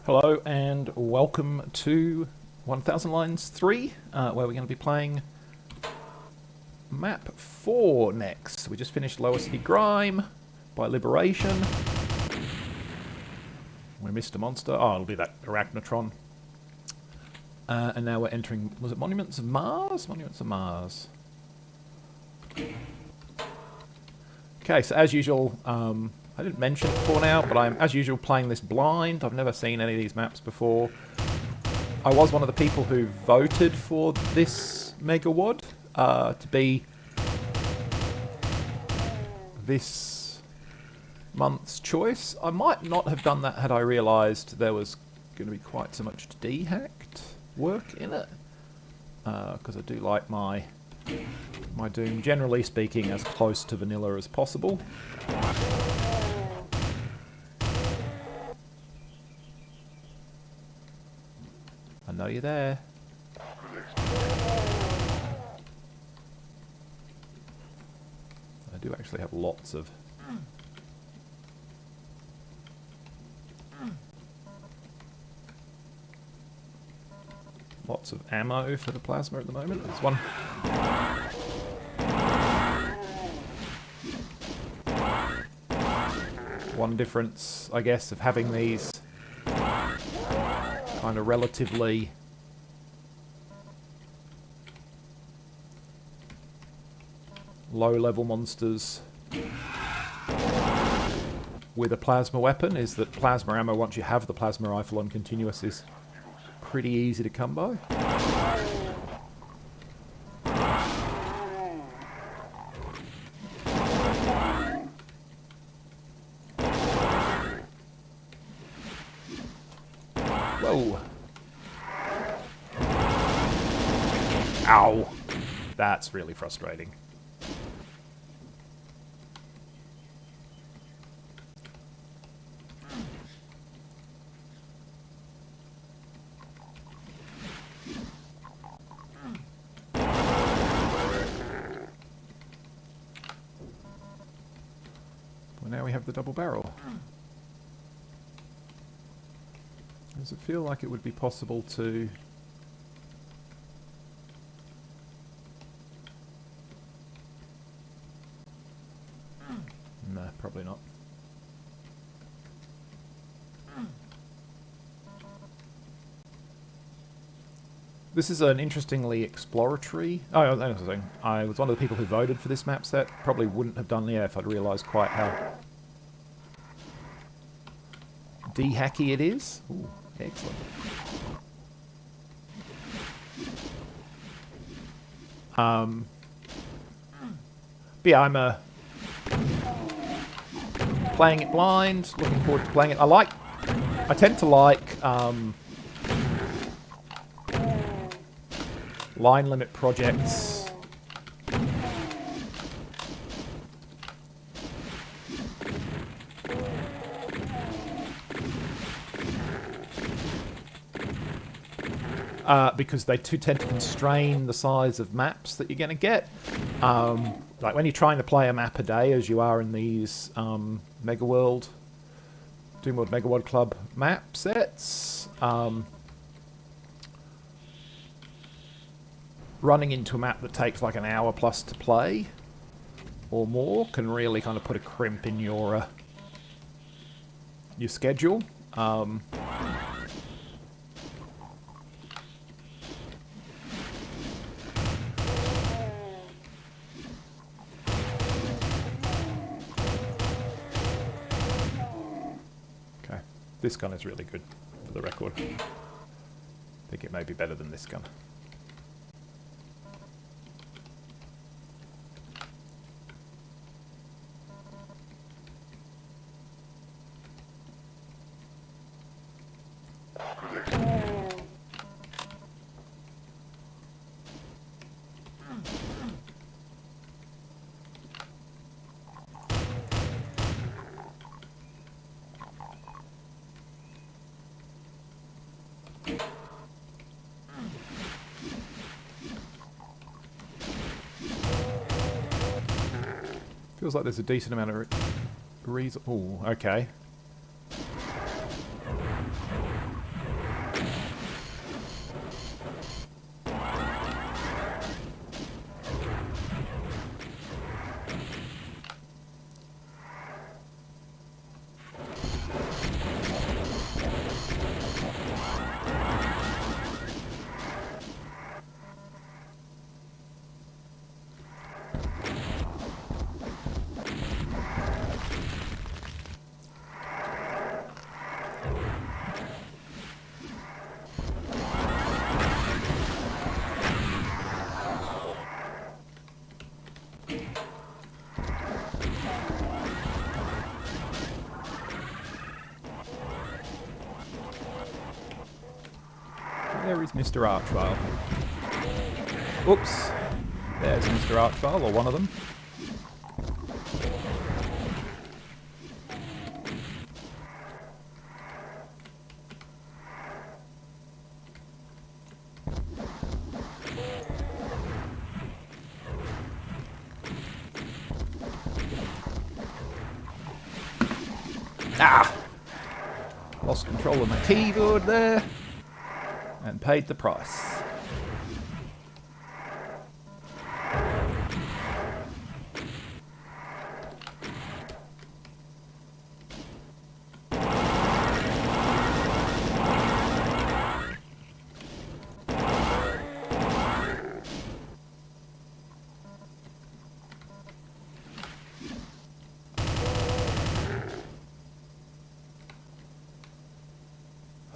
Hello and welcome to 1000 Lines 3, where we're going to be playing MAP04 next. We just finished Lower City Grime by Liberation. We missed a monster. Oh, it'll be that Arachnotron. And now we're entering, was it Monuments of Mars? Monuments of Mars. Okay, so as usual, I didn't mention it before now, but I'm, as usual, playing this blind. I've never seen any of these maps before. I was one of the people who voted for this MegaWAD to be this month's choice. I might not have done that had I realised there was going to be quite so much de-hacked work in it, because I do like my Doom, generally speaking, as close to vanilla as possible. I know you're there. I do actually have lots of ammo for the plasma at the moment. There's one difference, I guess, of having these kind of relatively low-level monsters with a plasma weapon is that plasma ammo, once you have the plasma rifle on continuous, is pretty easy to come by. Whoa. Ow. That's really frustrating. Well, now we have the double barrel. Does it feel like it would be possible to... No, probably not. This is an interestingly exploratory... Oh, I was one of the people who voted for this map set. Probably wouldn't have done if I'd realised quite how de-hacky it is. Ooh, excellent. But yeah, I'm playing it blind, looking forward to playing it. I tend to like line limit projects because they tend to constrain the size of maps that you're going to get. Like when you're trying to play a map a day, as you are in these Doomworld MegaWAD Club map sets, running into a map that takes like an hour plus to play or more can really kind of put a crimp in your schedule. Okay, this gun is really good for the record. I think it may be better than this gun. Feels like there's a decent amount of reason. Oh, okay. Where is Mr. Archvile? Oops. There's Mr. Archvile, or one of them. Ah! Lost control of my keyboard there. And paid the price.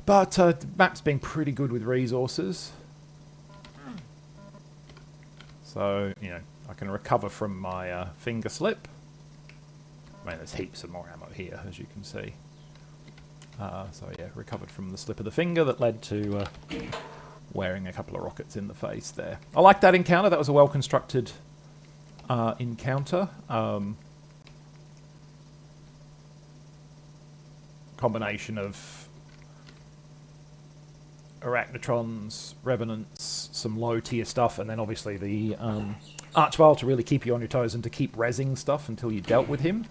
But the map's been pretty good with resources. So, you know, I can recover from my finger slip. I mean, there's heaps of more ammo here, as you can see. So yeah, recovered from the slip of the finger that led to wearing a couple of rockets in the face there. I like that encounter. That was a well-constructed encounter. Combination of arachnotrons, revenants, some low-tier stuff, and then obviously the Archvile to really keep you on your toes and to keep rezzing stuff until you dealt with him.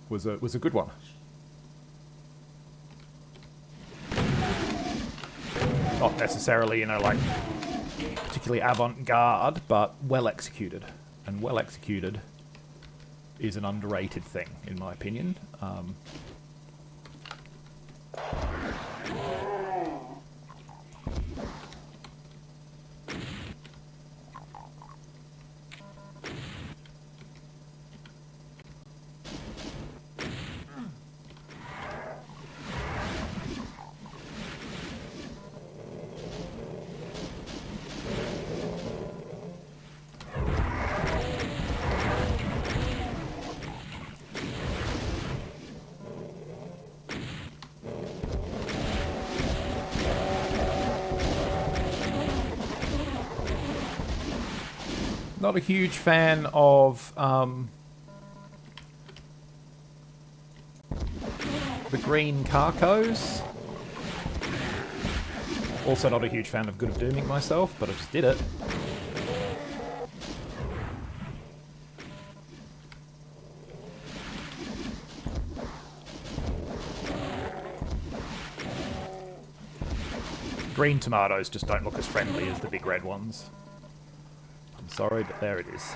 Was a good one. Not necessarily, you know, like particularly avant-garde, but well executed. And well executed is an underrated thing, in my opinion. Not a huge fan of the green carcos. Also not a huge fan of Good of Dooming myself, but I just did it. Green tomatoes just don't look as friendly as the big red ones. I'm sorry, but there it is.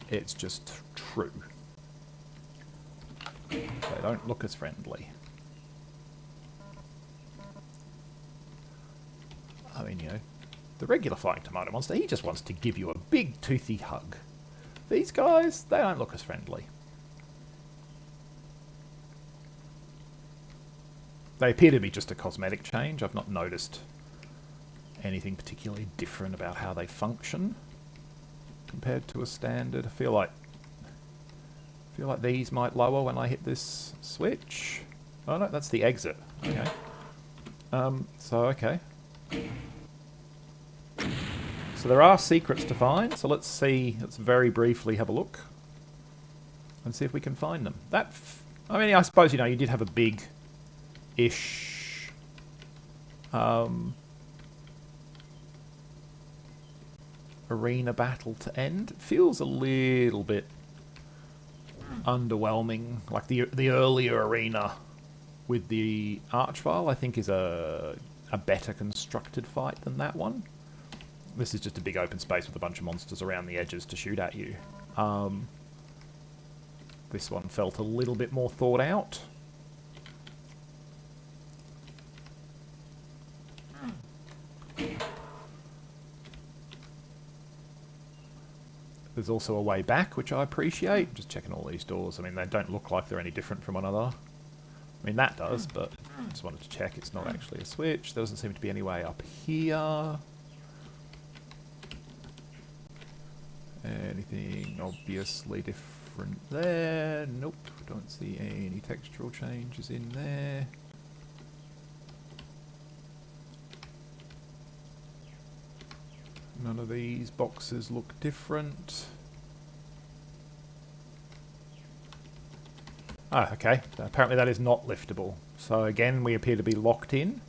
It's just true. They don't look as friendly. I mean, you know, the regular flying tomato monster, he just wants to give you a big toothy hug. These guys, they don't look as friendly. They appear to be just a cosmetic change. I've not noticed anything particularly different about how they function compared to a standard. I feel like these might lower when I hit this switch. Oh no, that's the exit. Okay. Okay. So there are secrets to find. So let's see. Let's very briefly have a look and see if we can find them. I mean, I suppose, you know, you did have a big-ish arena battle to end. It feels a little bit underwhelming. Like the earlier arena with the Archvile, I think, is a better constructed fight than that one. This is just a big open space with a bunch of monsters around the edges to shoot at you. This one felt a little bit more thought out. There's also a way back, which I appreciate. Just checking all these doors. I mean, they don't look like they're any different from one another. I mean, that does, but I just wanted to check it's not actually a switch. There doesn't seem to be any way up here. Anything obviously different? different there. Nope, don't see any textural changes in there. None of these boxes look different. Ah, okay. Apparently that is not liftable. So again, we appear to be locked in,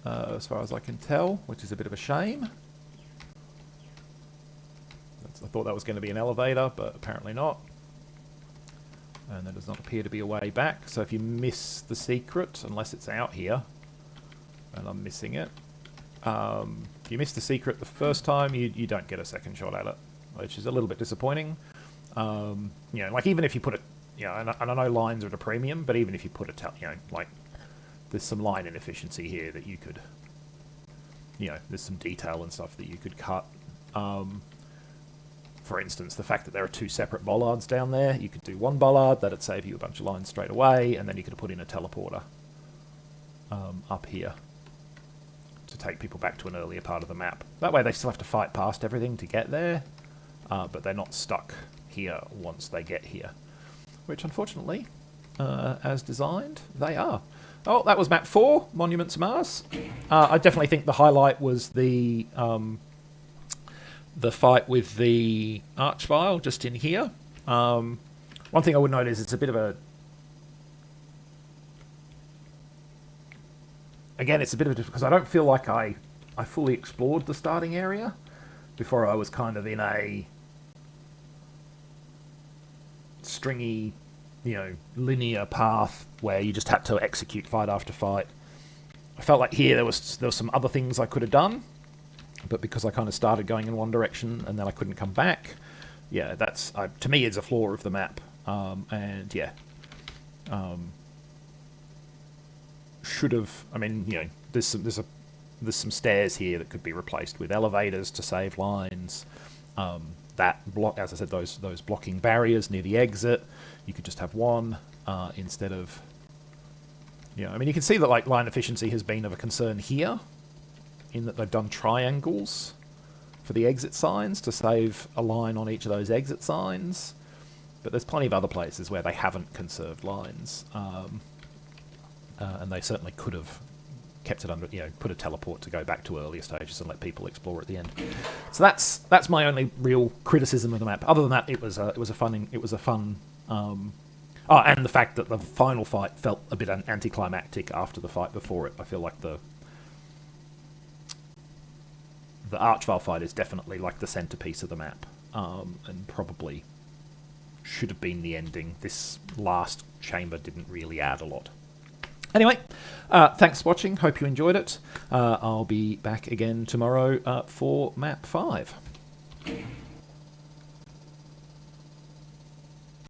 as far as I can tell, which is a bit of a shame. I thought that was going to be an elevator, but apparently not. And there does not appear to be a way back. So if you miss the secret, unless it's out here, and I'm missing it, if you miss the secret the first time, you don't get a second shot at it, which is a little bit disappointing. You know, like even if you put it, you know, and I know lines are at a premium, but even if you put it, you know, like there's some line inefficiency here that you could, you know, there's some detail and stuff that you could cut. For instance, the fact that there are two separate bollards down there, you could do one bollard, that'd save you a bunch of lines straight away, and then you could put in a teleporter up here to take people back to an earlier part of the map. That way they still have to fight past everything to get there, but they're not stuck here once they get here. Which, unfortunately, as designed, they are. Oh, that was map 4, Monuments Mars. I definitely think the highlight was the fight with the Archvile just in here. One thing I would note is it's a bit of a... Again, it's a bit of a... because I don't feel like I fully explored the starting area before I was kind of in a stringy, you know, linear path where you just had to execute fight after fight. I felt like here there was some other things I could have done, but because I kind of started going in one direction and then I couldn't come back, yeah, that's to me it's a flaw of the map. And yeah, should have. I mean, you know, there's some stairs here that could be replaced with elevators to save lines. That block, as I said, those blocking barriers near the exit, you could just have one instead of. You know, I mean, you can see that like line efficiency has been of a concern here, in that they've done triangles for the exit signs to save a line on each of those exit signs. But there's plenty of other places where they haven't conserved lines, and they certainly could have kept it under, you know, put a teleport to go back to earlier stages and let people explore at the end. So that's my only real criticism of the map. Other than that, it was a fun. Oh, and the fact that the final fight felt a bit anticlimactic after the fight before it. I feel like the Archvile fight is definitely like the centerpiece of the map, and probably should have been the ending. This last chamber didn't really add a lot. Anyway, thanks for watching. Hope you enjoyed it. I'll be back again tomorrow for map 5.